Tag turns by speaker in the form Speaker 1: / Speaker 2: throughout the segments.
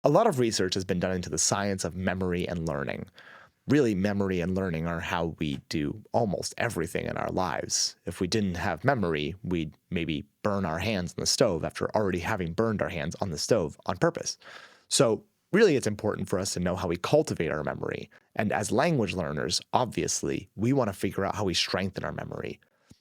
Speaker 1: A lot of research has been done into the science of memory and learning. Really, memory and learning are how we do almost everything in our lives. If we didn't have memory, we'd maybe burn our hands on the stove after already having burned our hands on the stove on purpose. So really, it's important for us to know how we cultivate our memory. And as language learners, obviously, we want to figure out how we strengthen our memory.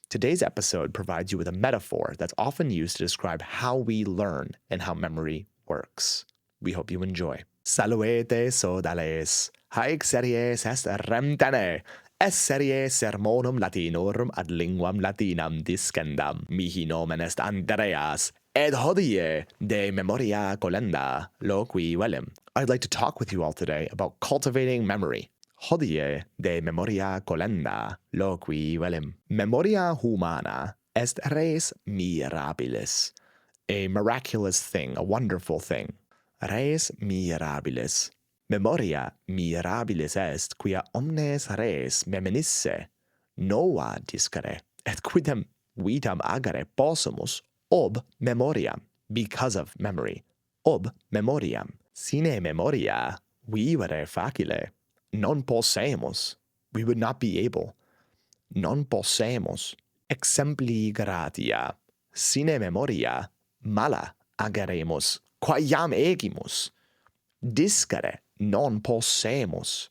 Speaker 1: Today's episode provides you with a metaphor that's often used to describe how we learn and how memory works. We hope you enjoy. Salvete, sodales. Haec series est Rem Tene. Es serie sermonum latinorum ad linguam latinam discendam. Mihi nomen est Andreas, et hodie de memoria colenda loqui velim. I'd like to talk with you all today about cultivating memory. Hodie de memoria colenda loqui velim. Memoria humana est res mirabilis. A miraculous thing, a wonderful thing. Res mirabilis. Memoria mirabilis est quia omnes res meminisse nova discere, et quidem vitam agere possumus ob memoriam, because of memory, ob memoriam. Sine memoria vivere facile, non possemus, we would not be able, non possemus, exempli gratia, sine memoria mala ageremus, qua iam egimus, discere non possemus.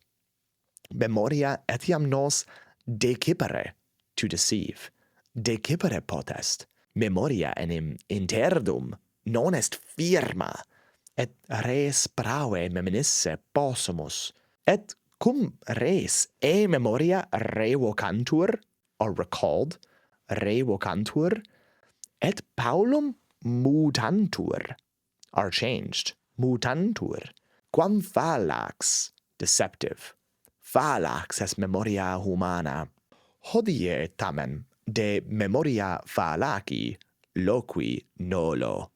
Speaker 1: Memoria etiam nos deciphere, to deceive. Deciphere potest. Memoria enim interdum non est firma, et res prave meminisse possumus, et cum res e memoria revocantur, or recalled, revocantur, et Paulum mutantur, are changed, mutantur, quam fallax, deceptive. Fallax est memoria humana. Hodie tamen de memoria fallaci loqui nolo.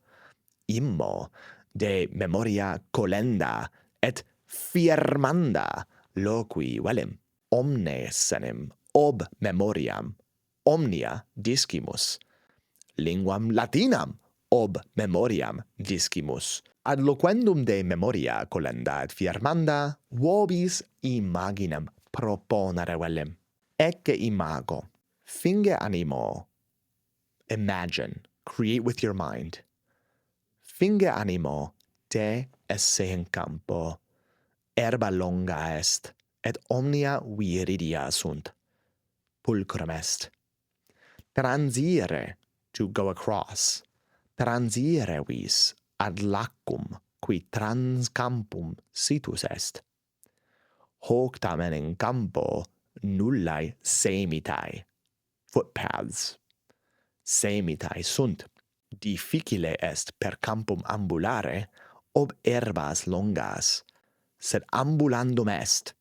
Speaker 1: Immo de memoria colenda et firmanda loqui velim. Omnes enim ob memoriam omnia discimus. Linguam latinam ob memoriam discimus. Ad loquendum de memoria colenda et firmanda vobis imaginem proponere velim. Ecce imago. Finge animo. Imagine. Create with your mind. Finge animo te esse in campo. Herba longa est, et omnia viridia sunt. Pulchrum est. Transire, to go across. Transire vis ad lacum qui trans campum situs est. Hoc tamen in campo nullae semitae, footpaths. Semitae sunt. Difficile est per campum ambulare ob herbas longas, sed ambulandum est.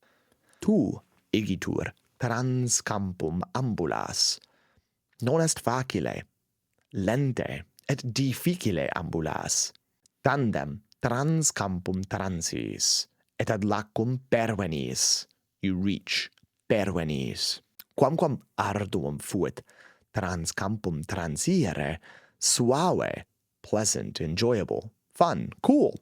Speaker 1: Tu, igitur, trans campum ambulas. Non est facile, lente, et difficile ambulas. Tandem trans campum transis, et ad lacum pervenis. You reach, pervenis. Quamquam arduum fuit trans campum transire, suave, pleasant, enjoyable, fun, cool.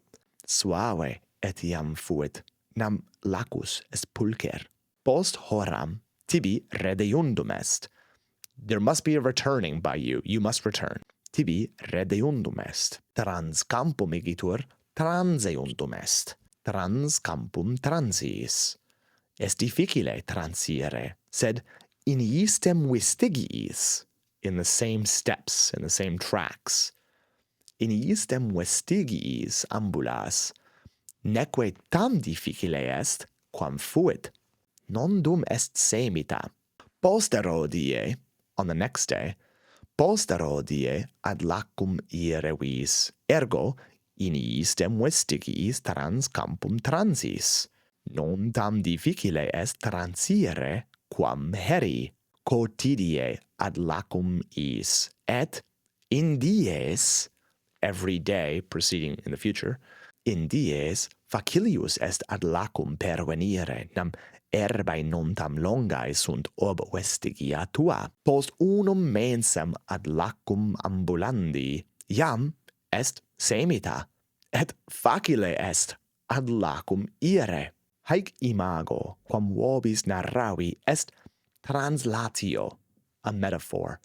Speaker 1: Suave etiam fuit, nam lacus est pulcher. Post horam tibi redeundum est. There must be a returning by you. You must return. Tibi redeundum est. Trans campum igitur transeundum est. Trans campum transis. Est difficile transire, sed in iistem vestigiis, in the same steps, in the same tracks. In iistem vestigiis ambulas, neque tam difficile est, quam fuit. Non dum est semita. Postero die, on the next day, postero die ad lacum ire vis, ergo in iistem vestigiis trans campum transis. Non tam difficile est transire quam heri quotidie ad lacum is, et in dies, every day proceeding in the future, in dies facilius est ad lacum pervenire, nam herbae non tam longae sunt ob vestigia tua. Post unum mensem ad lacum ambulandi, iam est semita, et facile est ad lacum ire. Haec imago, quam vobis narravi, est translatio, a metaphor,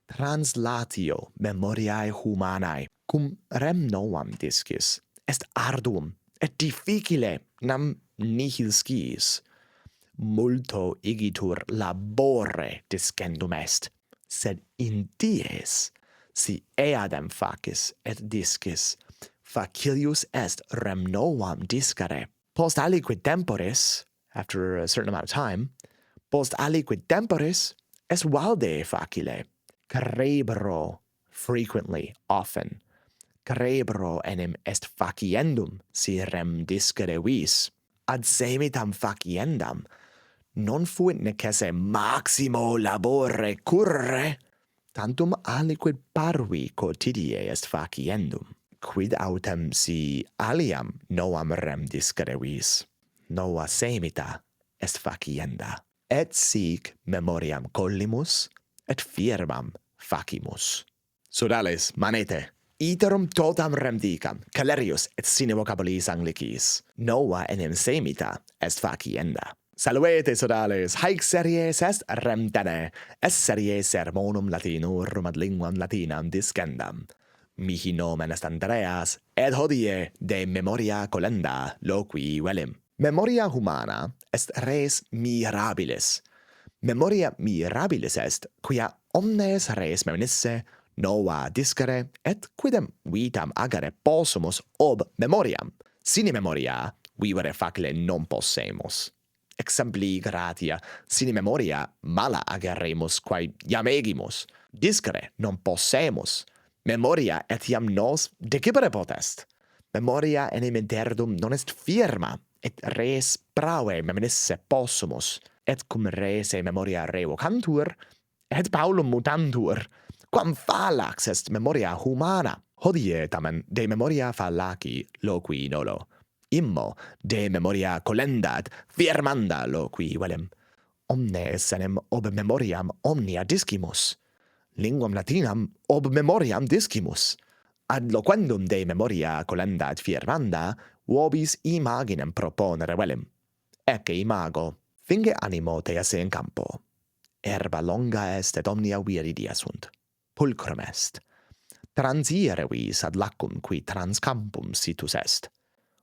Speaker 1: translatio memoriae humanae, cum rem novam discis, est arduum, et difficile, nam nihil sciis. Multo igitur labore discendum est, sed in dies, si eadem facis et discis, facilius est rem novam discere. Post aliquid temporis, after a certain amount of time, post aliquid temporis, est valde facile. Cerebro, frequently, often. Cerebro enim est faciendum, si rem discere vis. Ad semitam faciendam, non fuit necesse maximo labore curre, tantum aliquid parvi quotidie est faciendum. Quid autem si aliam noam rem discere vis, nova semita est facienda. Et sic memoriam collimus, et firmam facimus. Sodales, manete, iterum totam rem dicam, calerius et sine vocabulis anglicis, nova enim semita est facienda. Salvete, sodales, haec series est Rem Tene, est series sermonum latinorum ad linguam latinam discendam. Mihi nomen est Andreas, et hodie de memoria colenda loqui velim. Memoria humana est res mirabilis. Memoria mirabilis est, quia omnes res meminisse nova discere, et quidem vitam agere possumus ob memoriam. Sine memoria vivere facile non possemus. Exempli gratia, sine memoria mala ageremus quae iam egimus. Discere non possemus. Memoria etiam nos decipere potest. Memoria enim interdum non est firma, et res prave meminisse possumus, et cum rese memoria revocantur, et Paulum mutantur, quam fallax est memoria humana. Hodie tamen de memoria fallaci loqui nolo. Immo de memoria colendat firmanda loqui velim. Omnes enim ob memoriam omnia discimus. Linguam latinam ob memoriam discimus. Ad loquendum de memoria colendat firmanda, vobis imaginem proponere velim. Ecce imago, finge animo te esse in campo. Herba longa est et omnia viridia sunt. Pulcrum est. Transire vis ad lacum qui trans campum situs est.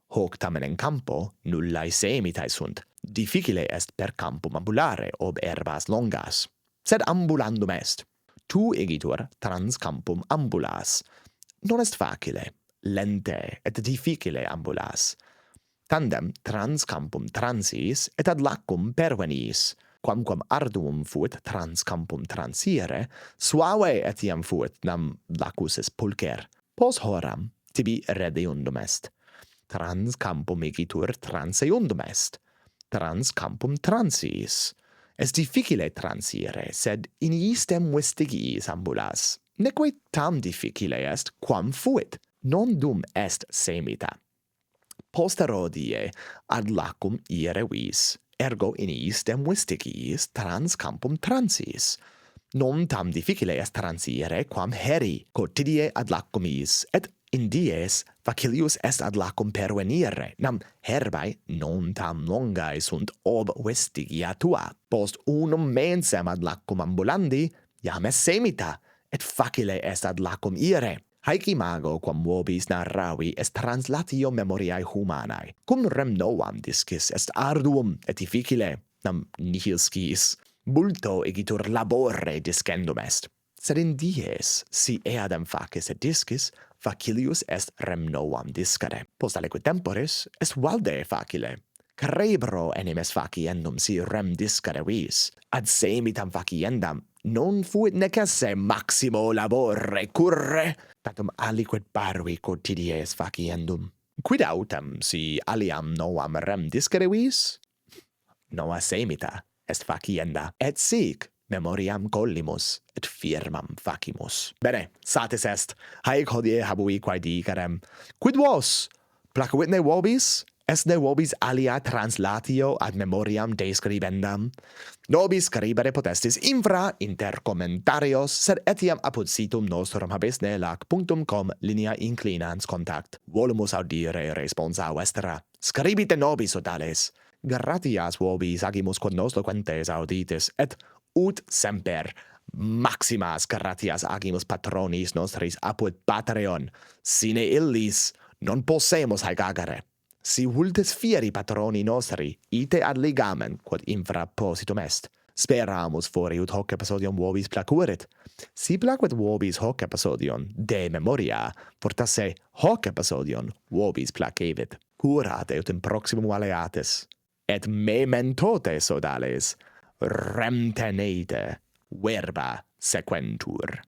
Speaker 1: Hoc tamen in campo nullae semitae sunt. Difficile est per campum ambulare ob herbas longas. Sed ambulandum est. Tu igitur trans campum ambulas. Non est facile, lente et difficile ambulas. Tandem trans campum transis et ad lacum pervenis. Quamquam arduum fuit trans campum transire, suave etiam fuit nam lacus est pulcher. Pos horam tibi redeundum est. Trans campum igitur transeundum est. Trans campum transis. Est difficile transire, sed in istem vestigiis ambulas. Neque tam difficile est, quam fuit. Non dum est semita. Posterodie ad lacum ire vis. Ergo in istem vestigiis trans campum transis. Non tam difficile est transire quam heri quotidie ad lacum is, et in dies facilius est ad lacum pervenire, nam herbae non tam longae sunt ob vestigia tua. Post unum mensem ad lacum ambulandi, iam est semita, et facile est ad lacum ire. Haec imago quam vobis narravi est translatio memoriae humanae. Cum rem novam discis est arduum et difficile, nam nihil sciis. Multo igitur labore discendum est. Sed in dies, si eadem facis et discis, facilius est rem novam discere. Post aliquid temporis est valde facile. Cerebro enim est faciendum si rem discere vis. Ad semitam faciendam non fuit necesse maximo labore curre, tantum aliquid parvi quotidie est faciendum. Quid autem si aliam noam rem discere vis? Nova semita est facienda, et sic memoriam collimus et firmam facimus. Bene, satis est. Haec hodie habui quae dicerem. Quid vos? Placuit ne vobis? Est ne vobis alia translatio ad memoriam describendam? Nobis scribere potestis infra inter commentarios, sed etiam apud situm nostrum habes ne lac punctum com linea inclinans contact. Volumus audire responsa vestra. Scribite nobis sodales. Gratias vobis agimus quod nos loquentes auditis, et ut semper maximas gratias agimus patronis nostris apud Patreon, sine illis non possemus haec agere. Si vultes fieri patroni nostri, ite ad ligamen, quod infra positum est. Speramus fori ut hoc episodium vobis placuerit. Si placuit vobis hoc episodium de memoria, fortasse hoc episodium vobis placevit. Curate ut in proximum aleatis. Et mementote sodales, Rem Tenē, verba sequentur.